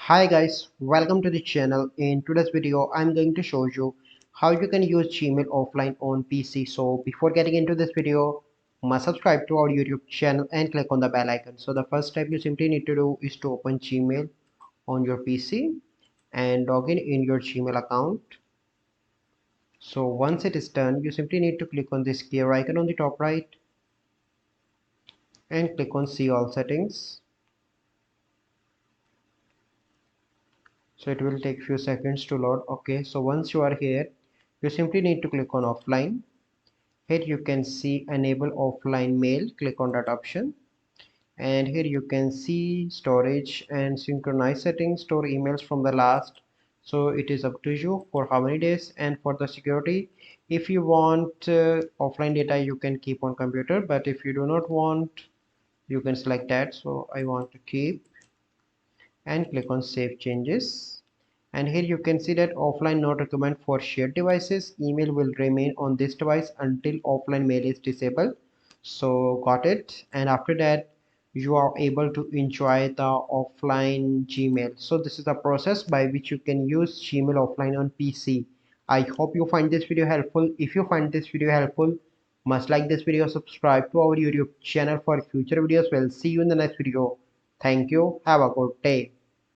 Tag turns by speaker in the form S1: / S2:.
S1: Hi guys, welcome to the channel. In today's video, I'm going to show you how you can use Gmail offline on PC. So before getting into this video, must subscribe to our YouTube channel and click on the bell icon. So the first step you simply need to do is to open Gmail on your PC and log in your Gmail account. So once it is done, you simply need to click on this gear icon on the top right and click on see all settings. So it will take few seconds to load. Okay, so once you are here, you simply need to click on offline. Here you can see enable offline mail. Click on that option, and here you can see storage and synchronize settings. Store emails from the last, so it is up to you for how many days. And for the security, if you want offline data, you can keep on computer, but if you do not want, you can select that. So I want to keep and click on save changes. And here you can see that offline not recommend for shared devices. Email will remain on this device until offline mail is disabled. So got it. And after that, you are able to enjoy the offline Gmail. So this is the process by which you can use Gmail offline on PC. I hope you find this video helpful. If you find this video helpful, must like this video, subscribe to our YouTube channel for future videos. We'll see you in the next video. Thank you. Have a good day.